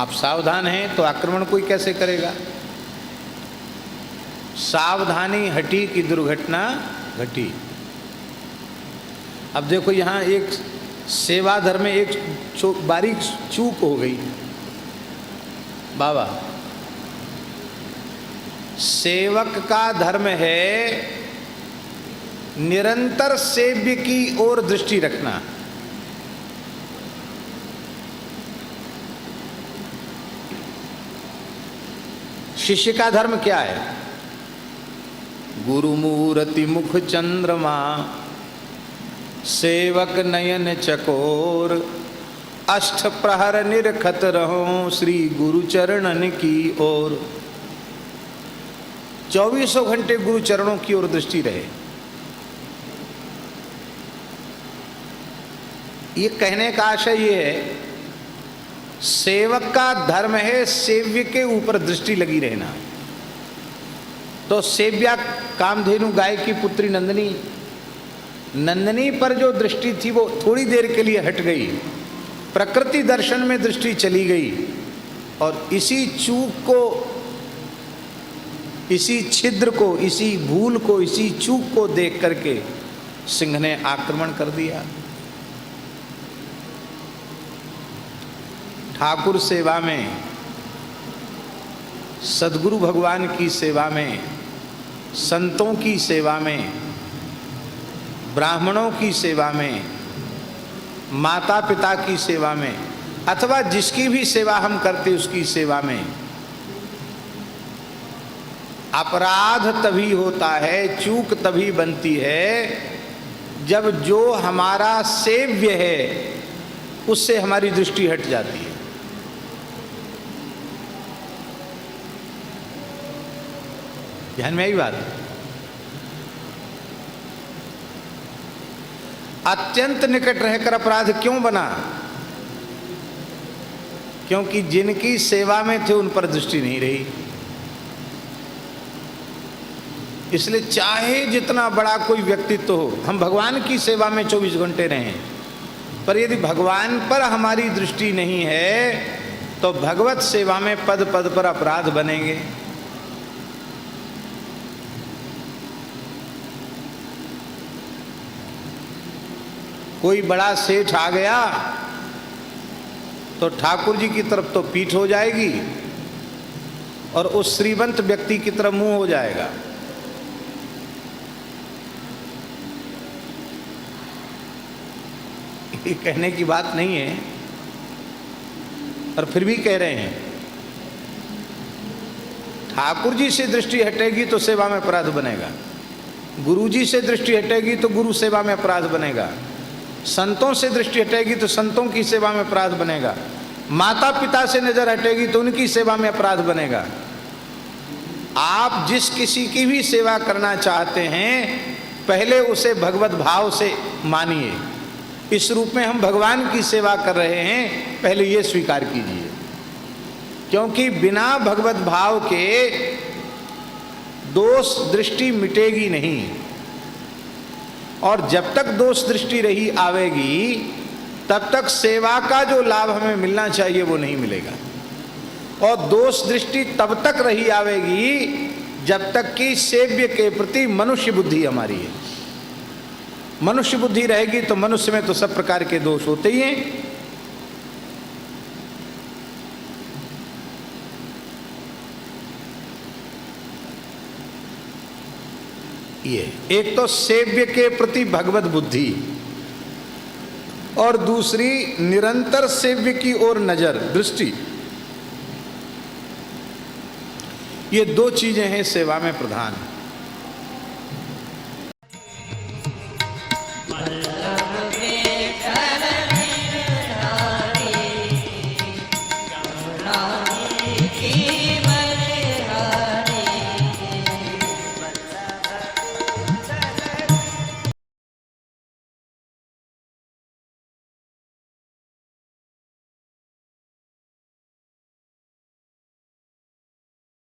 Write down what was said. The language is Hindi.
आप सावधान हैं तो आक्रमण कोई कैसे करेगा। सावधानी हटी कि दुर्घटना घटी। अब देखो यहाँ एक सेवा धर्म में एक बारीक चूक हो गई। बाबा, सेवक का धर्म है निरंतर सेव्य की ओर दृष्टि रखना। शिष्य का धर्म क्या है? गुरु मूर्ति मुख चंद्रमा, सेवक नयन चकोर, अष्ट प्रहर निरखत रहो श्री गुरु चरणन की ओर। 24 घंटे गुरु चरणों की ओर दृष्टि रहे। ये कहने का आशय ये है, सेवक का धर्म है सेव्य के ऊपर दृष्टि लगी रहना। तो सेव्या कामधेनु गाय की पुत्री नंदिनी, नंदिनी पर जो दृष्टि थी वो थोड़ी देर के लिए हट गई, प्रकृति दर्शन में दृष्टि चली गई और इसी चूक को, इसी छिद्र को, इसी भूल को, इसी चूक को देख करके सिंह ने आक्रमण कर दिया। ठाकुर सेवा में, सद्गुरु भगवान की सेवा में, संतों की सेवा में, ब्राह्मणों की सेवा में, माता पिता की सेवा में, अथवा जिसकी भी सेवा हम करते उसकी सेवा में अपराध तभी होता है, चूक तभी बनती है जब जो हमारा सेव्य है उससे हमारी दृष्टि हट जाती है। ध्यान में आई बात? अत्यंत निकट रहकर अपराध क्यों बना? क्योंकि जिनकी सेवा में थे उन पर दृष्टि नहीं रही। इसलिए चाहे जितना बड़ा कोई व्यक्तित्व हो, हम भगवान की सेवा में 24 घंटे रहें, पर यदि भगवान पर हमारी दृष्टि नहीं है तो भगवत सेवा में पद पद पर अपराध बनेंगे। कोई बड़ा सेठ आ गया तो ठाकुर जी की तरफ तो पीठ हो जाएगी और उस श्रीमंत व्यक्ति की तरफ मुंह हो जाएगा। ये कहने की बात नहीं है, और फिर भी कह रहे हैं। ठाकुर जी से दृष्टि हटेगी तो सेवा में अपराध बनेगा, गुरु जी से दृष्टि हटेगी तो गुरु सेवा में अपराध बनेगा, संतों से दृष्टि हटेगी तो संतों की सेवा में अपराध बनेगा, माता पिता से नजर हटेगी तो उनकी सेवा में अपराध बनेगा। आप जिस किसी की भी सेवा करना चाहते हैं पहले उसे भगवत भाव से मानिए। इस रूप में हम भगवान की सेवा कर रहे हैं, पहले ये स्वीकार कीजिए। क्योंकि बिना भगवत भाव के दोष दृष्टि मिटेगी नहीं, और जब तक दोष दृष्टि रही आवेगी तब तक सेवा का जो लाभ हमें मिलना चाहिए वो नहीं मिलेगा। और दोष दृष्टि तब तक रही आवेगी जब तक कि सेव्य के प्रति मनुष्य बुद्धि हमारी है। मनुष्य बुद्धि रहेगी तो मनुष्य में तो सब प्रकार के दोष होते ही हैं। ये एक तो सेव्य के प्रति भगवत बुद्धि, और दूसरी निरंतर सेव्य की ओर नजर दृष्टि। ये दो चीजें हैं सेवा में प्रधान।